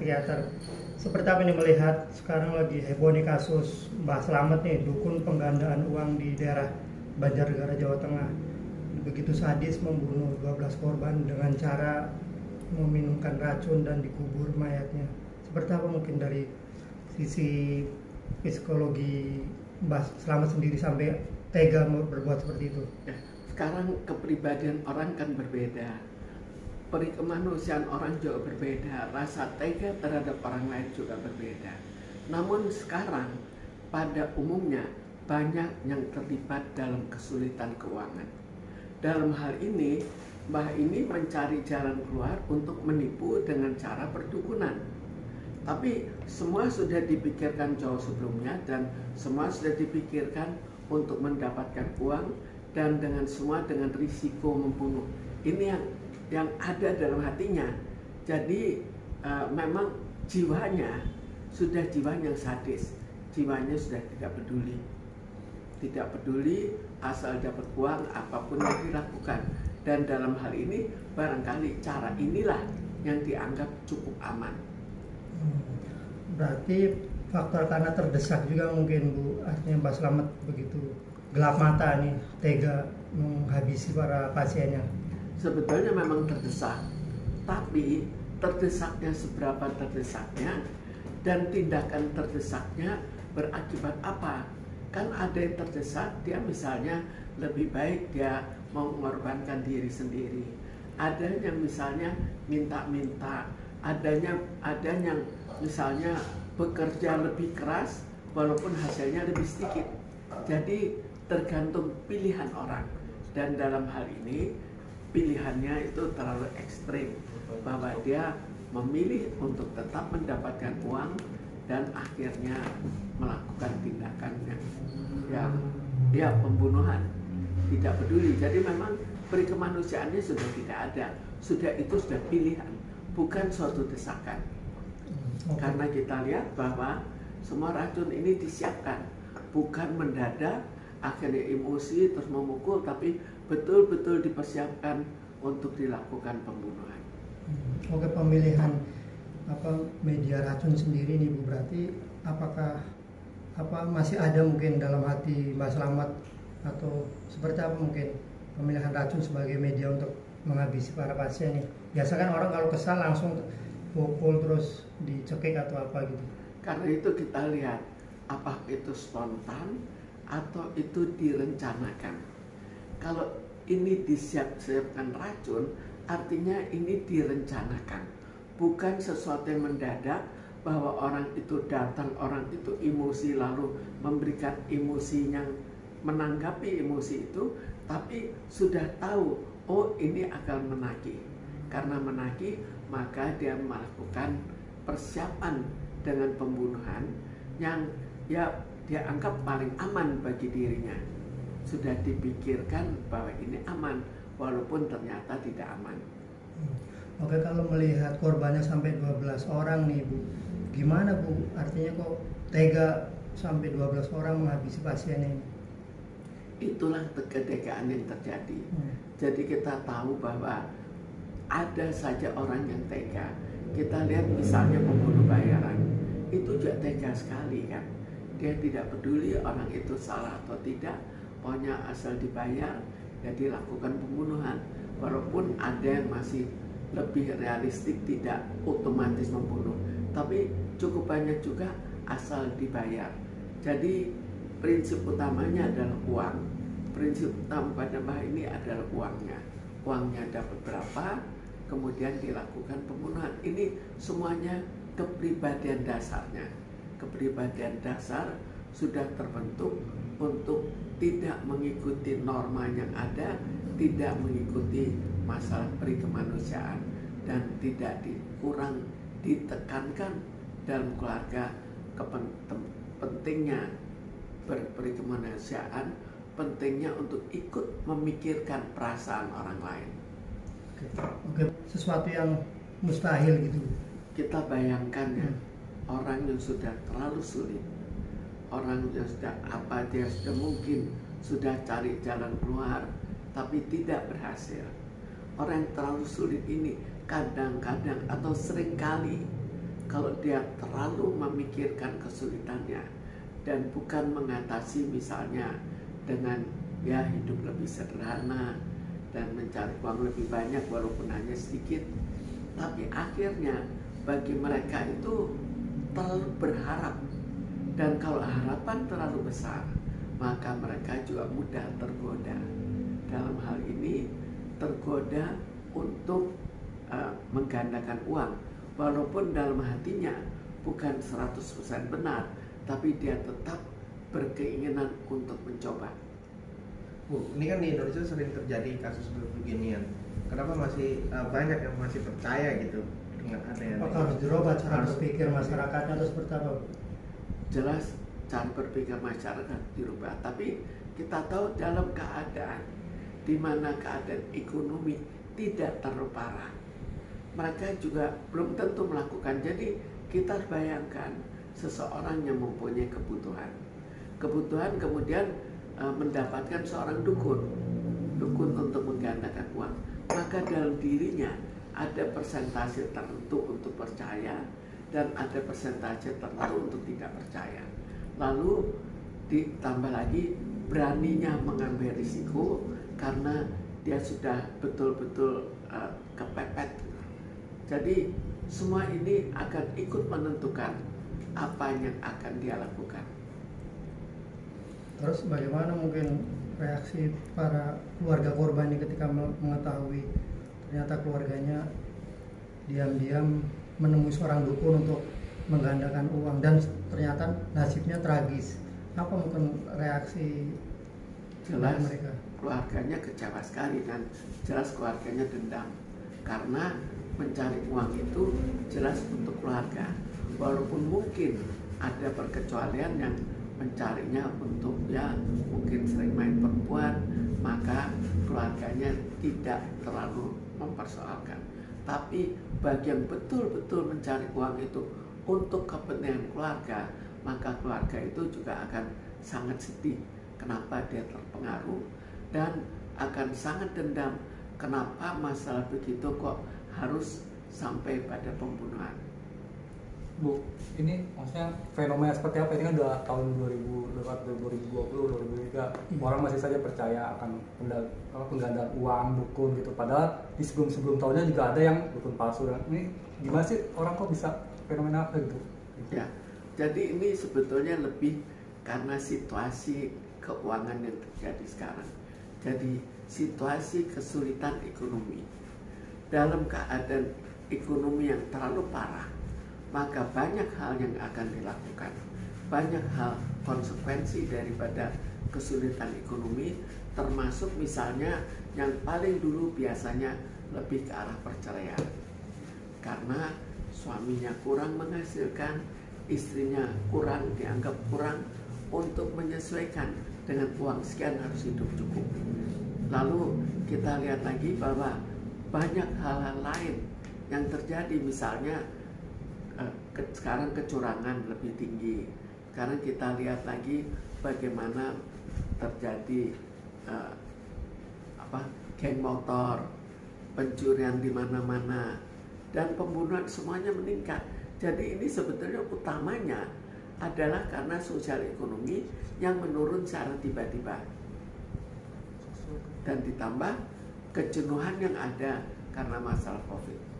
psikiater. Seperti apa nih melihat sekarang lagi heboh nih kasus Mbah Slamet nih, dukun penggandaan uang di daerah Banjarnegara, Jawa Tengah. Begitu sadis membunuh 12 korban dengan cara meminumkan racun dan dikubur mayatnya. Seperti apa mungkin dari sisi psikologi Mbah Slamet sendiri sampai tega berbuat seperti itu? Ya, sekarang kepribadian orang kan berbeda. Perikemanusiaan orang juga berbeda, rasa tega terhadap orang lain juga berbeda. Namun sekarang pada umumnya banyak yang terlibat dalam kesulitan keuangan. Dalam hal ini, Mbah ini mencari jalan keluar untuk menipu dengan cara perdukunan. Tapi semua sudah dipikirkan jauh sebelumnya dan semua sudah dipikirkan untuk mendapatkan uang dan dengan risiko membunuh. Ini yang ada dalam hatinya. Jadi memang jiwanya sudah jiwa yang sadis, jiwanya sudah tidak peduli asal dapat uang apapun yang dilakukan. Dan dalam hal ini barangkali cara inilah yang dianggap cukup aman. Berarti faktor karena terdesak juga mungkin, Bu, artinya Mbah Slamet begitu gelap mata nih, tega menghabisi para pasiennya. Sebetulnya memang terdesak, tapi terdesaknya seberapa terdesaknya dan tindakan terdesaknya berakibat apa? Kan ada yang terdesak, dia misalnya lebih baik dia mau mengorbankan diri sendiri. Ada yang misalnya minta-minta, ada yang misalnya bekerja lebih keras walaupun hasilnya lebih sedikit. Jadi tergantung pilihan orang, dan dalam hal ini pilihannya itu terlalu ekstrim, bahwa dia memilih untuk tetap mendapatkan uang dan akhirnya melakukan tindakan yang pembunuhan, tidak peduli. Jadi memang perikemanusiaannya sudah tidak ada, itu sudah pilihan, bukan suatu desakan. Karena kita lihat bahwa semua racun ini disiapkan, bukan mendadak akhirnya emosi terus memukul, tapi betul-betul dipersiapkan untuk dilakukan pembunuhan. Oke, pemilihan media racun sendiri nih, Bu, berarti apakah masih ada mungkin dalam hati Mbah Slamet, atau seperti apa mungkin pemilihan racun sebagai media untuk menghabisi para pasien nih? Biasa kan orang kalau kesal langsung pukul terus dicekik atau apa gitu. Karena itu kita lihat apakah itu spontan atau itu direncanakan. Kalau ini disiapkan racun, artinya ini direncanakan, bukan sesuatu yang mendadak, bahwa orang itu datang, orang itu emosi lalu memberikan emosi yang menanggapi emosi itu, tapi sudah tahu, oh ini akan menagih. Karena menagih, maka dia melakukan persiapan dengan pembunuhan yang dia anggap paling aman bagi dirinya. Sudah dipikirkan bahwa ini aman, walaupun ternyata tidak aman. Oke, kalau melihat korbannya sampai 12 orang nih, Bu, gimana, Bu? Artinya kok tega sampai 12 orang menghabisi pasien ini? Itulah ketegaan yang terjadi. Jadi kita tahu bahwa ada saja orang yang tega. Kita lihat misalnya pembunuh bayaran, itu juga tega sekali kan. Dia tidak peduli orang itu salah atau tidak, pokoknya asal dibayar, jadi lakukan pembunuhan. Walaupun ada yang masih lebih realistik, tidak otomatis membunuh, tapi cukup banyak juga asal dibayar. Jadi prinsip utamanya adalah uang. Prinsip utama pada Mbah ini adalah uangnya. Uangnya dapat berapa, kemudian dilakukan pembunuhan. Ini semuanya kepribadian dasarnya. Kepribadian dasar sudah terbentuk untuk tidak mengikuti norma yang ada, tidak mengikuti masalah perikemanusiaan, dan tidak ditekankan dalam keluarga pentingnya perikemanusiaan, pentingnya untuk ikut memikirkan perasaan orang lain. Oke, sesuatu yang mustahil gitu. Kita bayangkan ya, orang yang sudah terlalu sulit, orang yang sudah dia sudah mungkin sudah cari jalan keluar tapi tidak berhasil. Orang yang terlalu sulit ini kadang-kadang atau seringkali kalau dia terlalu memikirkan kesulitannya dan bukan mengatasi misalnya dengan ya hidup lebih sederhana dan mencari uang lebih banyak walaupun hanya sedikit, tapi akhirnya bagi mereka itu terlalu berharap, dan kalau harapan terlalu besar maka mereka juga mudah tergoda. Dalam hal ini tergoda untuk menggandakan uang, walaupun dalam hatinya bukan 100% benar, tapi dia tetap berkeinginan untuk mencoba. Bu, ini kan di Indonesia sering terjadi kasus beginian. Kenapa masih banyak yang masih percaya gitu dengan adanya? Apakah harus dirubah cara berpikir masyarakatnya atau seperti apa? Jelas cara berpikir masyarakat dirubah, tapi kita tahu dalam keadaan di mana keadaan ekonomi tidak terlalu parah, mereka juga belum tentu melakukan. Jadi kita bayangkan seseorang yang mempunyai kebutuhan kemudian mendapatkan seorang dukun untuk menggandakan uang, maka dalam dirinya ada persentase tertentu untuk percaya dan ada persentase tertentu untuk tidak percaya. Lalu ditambah lagi beraninya mengambil risiko karena dia sudah betul-betul kepepet. Jadi semua ini akan ikut menentukan apa yang akan dia lakukan. Terus bagaimana mungkin reaksi para keluarga korban ini ketika mengetahui ternyata keluarganya diam-diam menemui seorang dukun untuk menggandakan uang dan ternyata nasibnya tragis? Apa mungkin reaksi jelas mereka? Keluarganya kecewa sekali dan jelas keluarganya dendam karena mencari uang itu jelas untuk keluarga, walaupun mungkin ada perkecualian yang mencarinya untuk ya mungkin sering main perempuan, maka keluarganya tidak terlalu mempersoalkan. Tapi bagi yang betul-betul mencari uang itu untuk kepentingan keluarga, maka keluarga itu juga akan sangat sedih kenapa dia terpengaruh dan akan sangat dendam kenapa masalah begitu kok harus sampai pada pembunuhan. Bu, ini maksudnya fenomena seperti apa? Ini kan udah tahun 2020, 2023, orang masih saja percaya akan penggandaan uang, dukun gitu. Padahal di sebelum tahunnya juga ada yang dukun palsu. Dan ini gimana sih orang kok bisa fenomena apa gitu? Ya, jadi ini sebetulnya lebih karena situasi keuangan yang terjadi sekarang. Jadi situasi kesulitan ekonomi. Dalam keadaan ekonomi yang terlalu parah, maka banyak hal yang akan dilakukan. Banyak hal konsekuensi daripada kesulitan ekonomi, termasuk misalnya yang paling dulu biasanya lebih ke arah perceraian. Karena suaminya kurang menghasilkan, istrinya kurang, dianggap kurang untuk menyesuaikan dengan uang sekian harus hidup cukup. Lalu kita lihat lagi bahwa banyak hal-hal lain yang terjadi, misalnya sekarang kecurangan lebih tinggi. Sekarang kita lihat lagi bagaimana terjadi geng motor, pencurian di mana-mana, dan pembunuhan semuanya meningkat. Jadi ini sebetulnya utamanya adalah karena sosial ekonomi yang menurun secara tiba-tiba, dan ditambah kejenuhan yang ada karena masalah COVID.